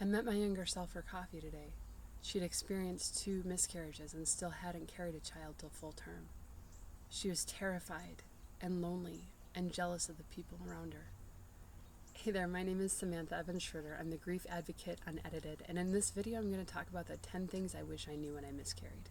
I met my younger self for coffee today. She'd experienced 2 miscarriages and still hadn't carried a child till full term. She was terrified and lonely and jealous of the people around her. Hey there, my name is Samantha Evans Schroeder. I'm the grief advocate unedited, and in this video I'm going to talk about the 10 things I wish I knew when I miscarried.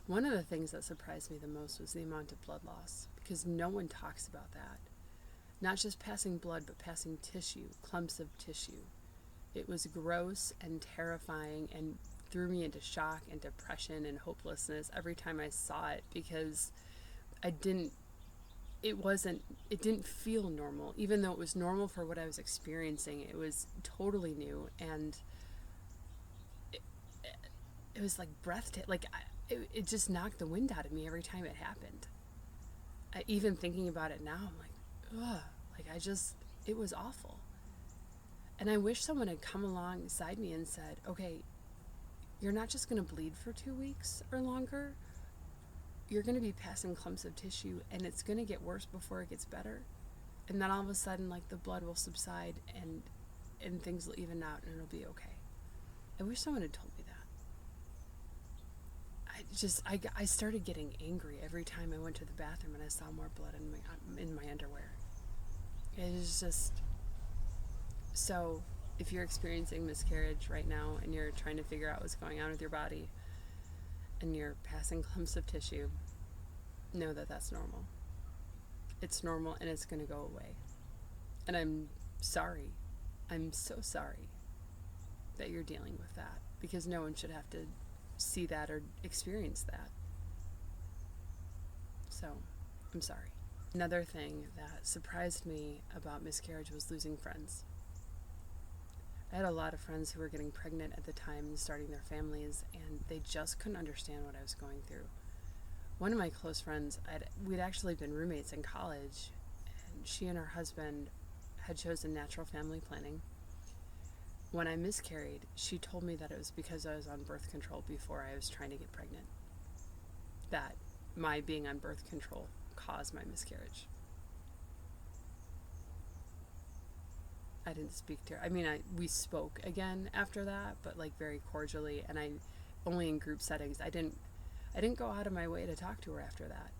One of the things that surprised me the most was the amount of blood loss, because no one talks about that. Not just passing blood, but passing tissue, clumps of tissue. It was gross and terrifying and threw me into shock and depression and hopelessness every time I saw it, because it didn't feel normal. Even though it was normal for what I was experiencing, it was totally new, and it was like breathtaking. It just knocked the wind out of me every time it happened. Even thinking about it now, I'm like, ugh, it was awful. And I wish someone had come alongside me and said, okay, you're not just going to bleed for 2 weeks or longer. You're going to be passing clumps of tissue, and it's going to get worse before it gets better. And then all of a sudden, the blood will subside and things will even out and it'll be okay. I wish someone had told me that. I started getting angry every time I went to the bathroom and I saw more blood in my underwear. It is just... So, if you're experiencing miscarriage right now and you're trying to figure out what's going on with your body and you're passing clumps of tissue, know that that's normal. It's normal and it's going to go away. And I'm sorry. I'm so sorry that you're dealing with that, because no one should have to see that or experience that. So, I'm sorry. Another thing that surprised me about miscarriage was losing friends. I had a lot of friends who were getting pregnant at the time and starting their families, and they just couldn't understand what I was going through. One of my close friends, we'd actually been roommates in college, and she and her husband had chosen natural family planning. When I miscarried, she told me that it was because I was on birth control before I was trying to get pregnant. That my being on birth control caused my miscarriage. I didn't speak to her. We spoke again after that, but very cordially, and I only in group settings. I didn't go out of my way to talk to her after that.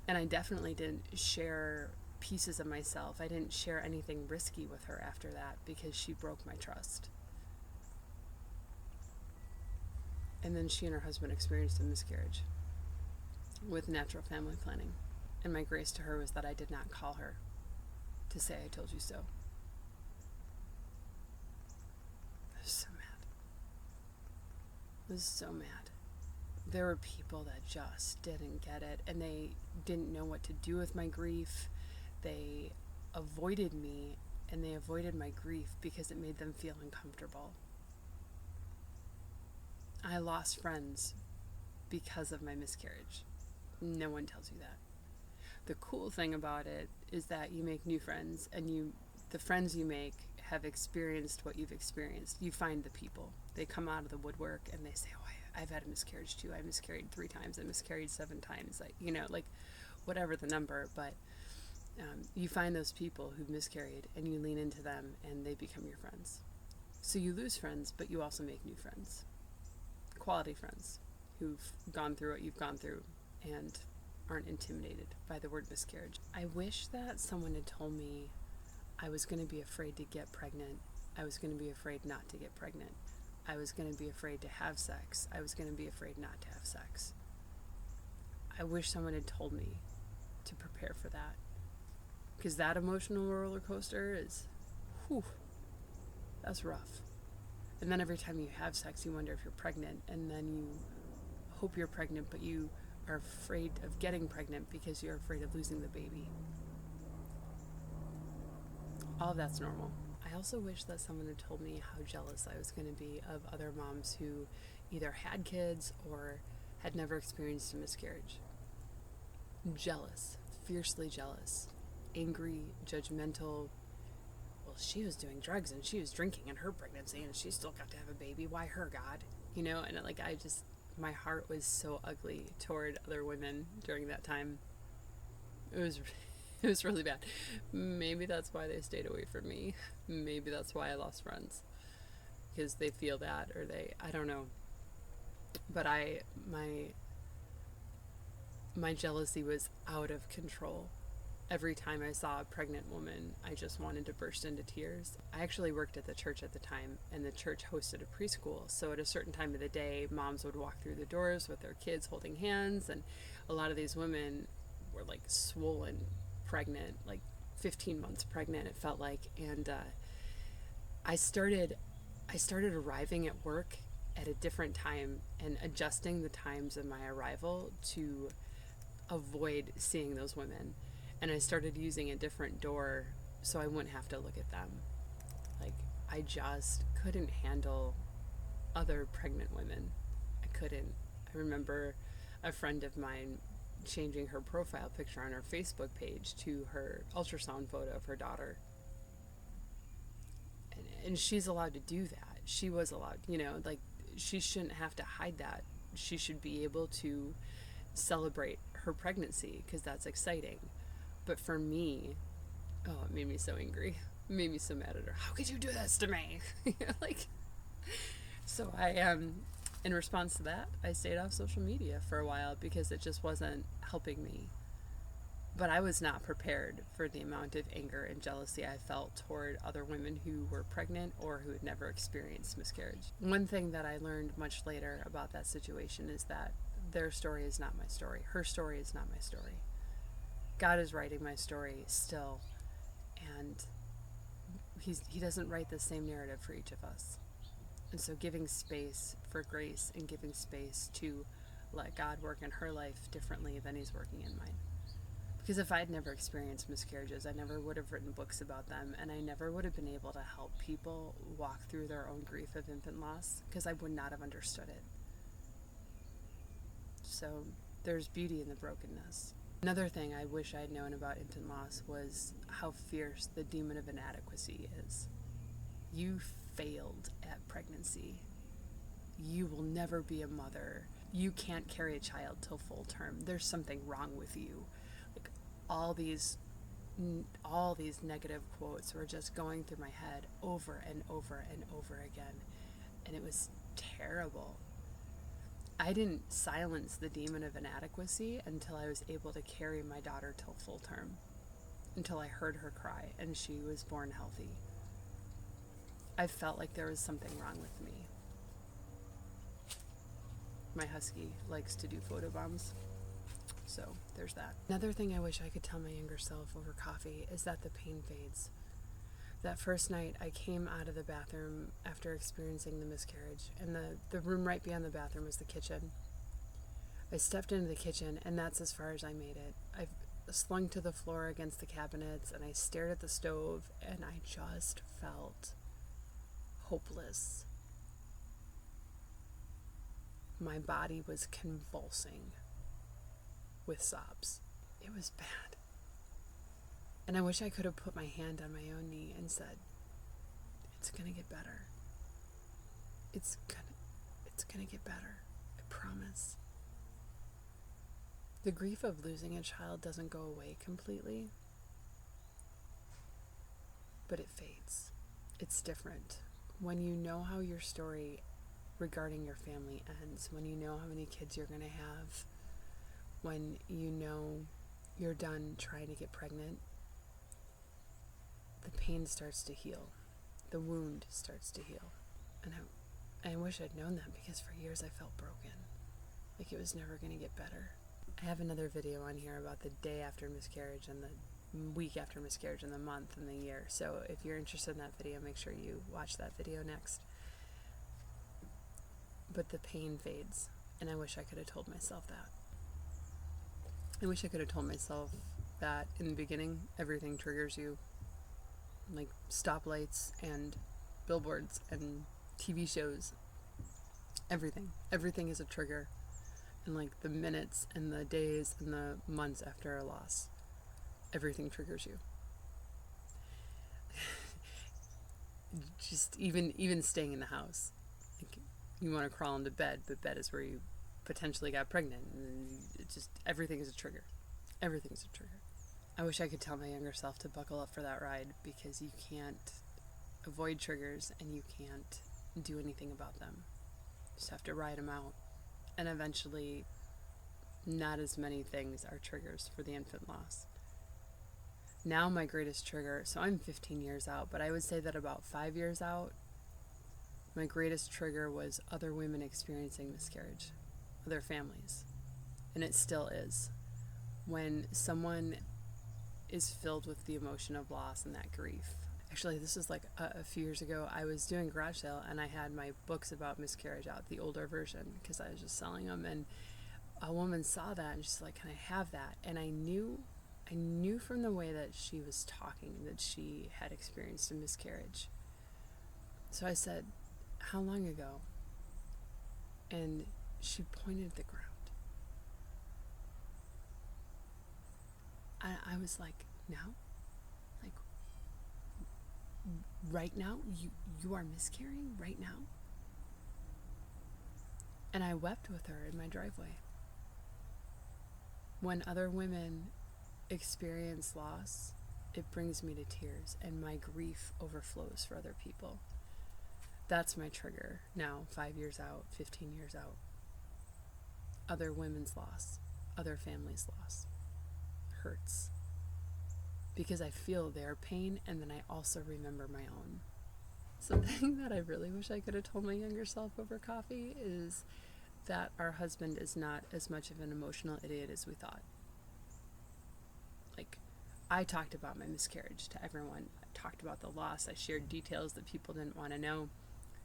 And I definitely didn't share pieces of myself. I didn't share anything risky with her after that, because she broke my trust. And then she and her husband experienced a miscarriage with natural family planning. And my grace to her was that I did not call her to say I told you so. I was so mad. I was so mad. There were people that just didn't get it, and they didn't know what to do with my grief. They avoided me, and they avoided my grief because it made them feel uncomfortable. I lost friends because of my miscarriage. No one tells you that. The cool thing about it is that you make new friends, and the friends you make have experienced what you've experienced. You find the people. They come out of the woodwork and they say, oh, I've had a miscarriage too. I miscarried 3 times. I miscarried 7 times. Whatever the number. But you find those people who've miscarried and you lean into them and they become your friends. So you lose friends, but you also make new friends. Quality friends who've gone through what you've gone through and aren't intimidated by the word miscarriage. I wish that someone had told me I was going to be afraid to get pregnant. I was going to be afraid not to get pregnant. I was going to be afraid to have sex. I was going to be afraid not to have sex. I wish someone had told me to prepare for that. Because that emotional roller coaster is, that's rough. And then every time you have sex, you wonder if you're pregnant. And then you hope you're pregnant, but you are afraid of getting pregnant because you're afraid of losing the baby. All of that's normal. I also wish that someone had told me how jealous I was going to be of other moms who either had kids or had never experienced a miscarriage. Jealous, fiercely jealous, angry, judgmental. Well, she was doing drugs and she was drinking in her pregnancy and she still got to have a baby. Why her, God? And my heart was so ugly toward other women during that time. It was really bad. Maybe that's why they stayed away from me. Maybe that's why I lost friends. because they feel that, or I don't know. But my jealousy was out of control. Every time I saw a pregnant woman, I just wanted to burst into tears. I actually worked at the church at the time, and the church hosted a preschool. So at a certain time of the day, moms would walk through the doors with their kids holding hands, and a lot of these women were like swollen, pregnant, like 15 months pregnant, it felt like. And I started arriving at work at a different time and adjusting the times of my arrival to avoid seeing those women. And I started using a different door so I wouldn't have to look at them. Like, I just couldn't handle other pregnant women. I couldn't. I remember a friend of mine changing her profile picture on her Facebook page to her ultrasound photo of her daughter. And she's allowed to do that. She was allowed, like, she shouldn't have to hide that. She should be able to celebrate her pregnancy because that's exciting. But for me, oh, it made me so angry. It made me so mad at her. How could you do this to me? So in response to that, I stayed off social media for a while because it just wasn't helping me. But I was not prepared for the amount of anger and jealousy I felt toward other women who were pregnant or who had never experienced miscarriage. One thing that I learned much later about that situation is that their story is not my story. Her story is not my story. God is writing my story still, and he doesn't write the same narrative for each of us. And so giving space for grace and giving space to let God work in her life differently than he's working in mine. Because if I'd never experienced miscarriages, I never would have written books about them, and I never would have been able to help people walk through their own grief of infant loss, because I would not have understood it. So there's beauty in the brokenness. Another thing I wish I'd known about infant loss was how fierce the demon of inadequacy is. You failed at pregnancy. You will never be a mother. You can't carry a child till full term. There's something wrong with you. Like, all these negative quotes were just going through my head over and over and over again. And it was terrible. I didn't silence the demon of inadequacy until I was able to carry my daughter till full term, until I heard her cry and she was born healthy. I felt like there was something wrong with me. My husky likes to do photobombs, so there's that. Another thing I wish I could tell my younger self over coffee is that the pain fades. That first night, I came out of the bathroom after experiencing the miscarriage, and the room right beyond the bathroom was the kitchen. I stepped into the kitchen, and that's as far as I made it. I slung to the floor against the cabinets, and I stared at the stove, and I just felt hopeless. My body was convulsing with sobs. It was bad. And I wish I could have put my hand on my own knee and said, it's gonna get better. It's gonna get better. I promise. The grief of losing a child doesn't go away completely, but it fades. It's different. When you know how your story regarding your family ends, when you know how many kids you're gonna have, when you know you're done trying to get pregnant, the pain starts to heal. The wound starts to heal. And I wish I'd known that, because for years I felt broken. Like it was never going to get better. I have another video on here about the day after miscarriage and the week after miscarriage and the month and the year. So if you're interested in that video, make sure you watch that video next. But the pain fades, and I wish I could have told myself that. I wish I could have told myself that in the beginning, everything triggers you. Like stoplights and billboards and TV shows. Everything is a trigger. And like the minutes and the days and the months after a loss, everything triggers you. Just even staying in the house. Like, you want to crawl into bed, but bed is where you potentially got pregnant, and everything is a trigger. Everything is a trigger. I wish I could tell my younger self to buckle up for that ride, because you can't avoid triggers and you can't do anything about them. Just have to ride them out. And eventually, not as many things are triggers for the infant loss. Now my greatest trigger, so I'm 15 years out, but I would say that about 5 years out, my greatest trigger was other women experiencing miscarriage, other families. And it still is. When someone is filled with the emotion of loss and that grief. Actually, this was like a few years ago. I was doing a garage sale and I had my books about miscarriage out, the older version, because I was just selling them. And a woman saw that and she's like, "Can I have that?" And I knew from the way that she was talking that she had experienced a miscarriage. So I said, "How long ago?" And she pointed at the ground. I was like, "Now? Like, right now? You are miscarrying right now?" And I wept with her in my driveway. When other women experience loss, it brings me to tears, and my grief overflows for other people. That's my trigger now, 5 years out, 15 years out. Other women's loss, other families' loss hurts. Because I feel their pain, and then I also remember my own. Something that I really wish I could have told my younger self over coffee is that our husband is not as much of an emotional idiot as we thought. Like, I talked about my miscarriage to everyone. I talked about the loss. I shared details that people didn't want to know.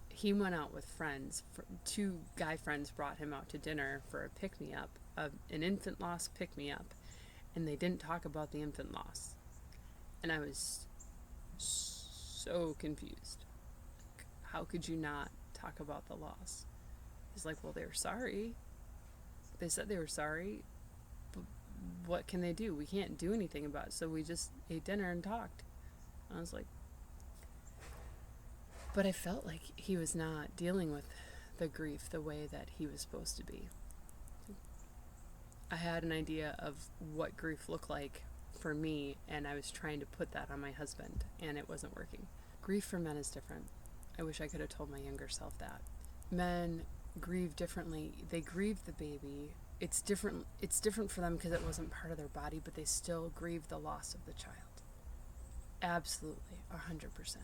He went out with friends. 2 guy friends brought him out to dinner for a pick-me-up, an infant loss pick-me-up, and they didn't talk about the infant loss. And I was so confused. Like, how could you not talk about the loss? He's like, "Well, they were sorry. They said they were sorry, but what can they do? We can't do anything about it, so we just ate dinner and talked." And I was like, but I felt like he was not dealing with the grief the way that he was supposed to be. I had an idea of what grief looked like for me, and I was trying to put that on my husband, and it wasn't working. Grief for men is different. I wish I could have told my younger self that. Men grieve differently. They grieve the baby. It's different for them because it wasn't part of their body, but they still grieve the loss of the child. Absolutely, 100%.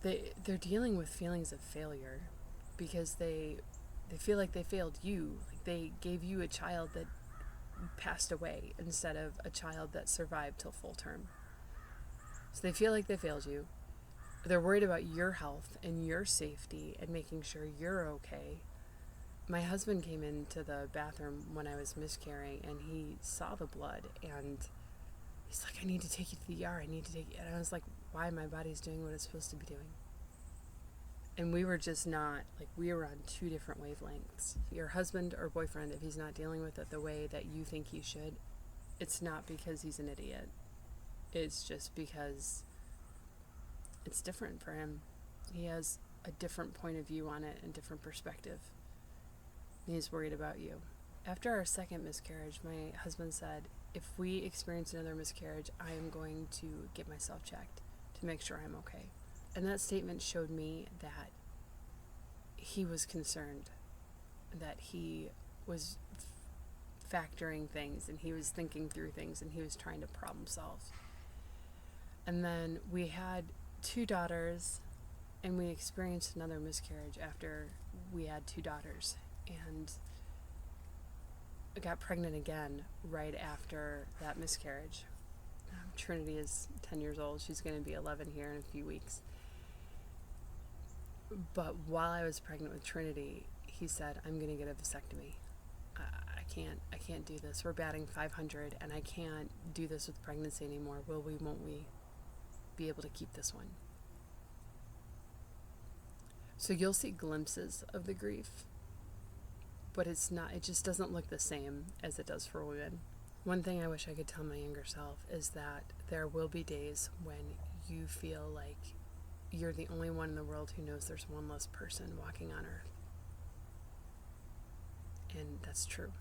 They're dealing with feelings of failure because they feel like they failed you. Like they gave you a child that passed away instead of a child that survived till full term. So they feel like they failed you. They're worried about your health and your safety and making sure you're okay. My husband came into the bathroom when I was miscarrying and he saw the blood and he's like, "I need to take you to the ER. I need to take you." And I was like, "Why? My body's doing what it's supposed to be doing." And we were just not, like, we were on 2 different wavelengths. Your husband or boyfriend, if he's not dealing with it the way that you think he should, it's not because he's an idiot. It's just because it's different for him. He has a different point of view on it and different perspective. And he's worried about you. After our second miscarriage, my husband said, "If we experience another miscarriage, I am going to get myself checked to make sure I'm okay." And that statement showed me that he was concerned, that he was factoring things and he was thinking through things and he was trying to problem solve. And then we had 2 daughters and we experienced another miscarriage after we had 2 daughters. And I got pregnant again right after that miscarriage. Trinity is 10 years old. She's going to be 11 here in a few weeks. But while I was pregnant with Trinity, he said, "I'm going to get a vasectomy. I can't do this. We're batting 500 and I can't do this with pregnancy anymore. Won't we be able to keep this one?" So you'll see glimpses of the grief, but it just doesn't look the same as it does for women. One thing I wish I could tell my younger self is that there will be days when you feel like you're the only one in the world who knows there's one less person walking on earth. And that's true.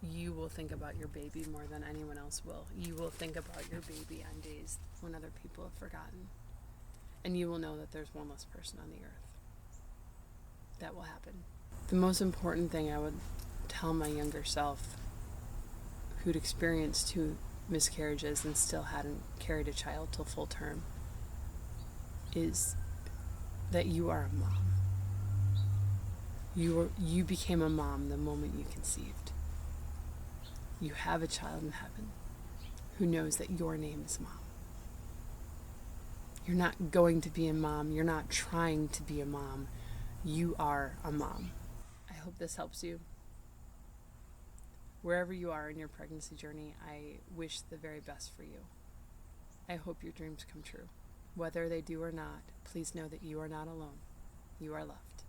You will think about your baby more than anyone else will. You will think about your baby on days when other people have forgotten. And you will know that there's one less person on the earth. that will happen. The most important thing I would tell my younger self, who'd experienced 2 miscarriages and still hadn't carried a child till full term, is that you are a mom. You became a mom the moment you conceived. You have a child in heaven who knows that your name is mom. You're not going to be a mom. You're not trying to be a mom. You are a mom. I hope this helps you. Wherever you are in your pregnancy journey, I wish the very best for you. I hope your dreams come true. Whether they do or not, please know that you are not alone. You are loved.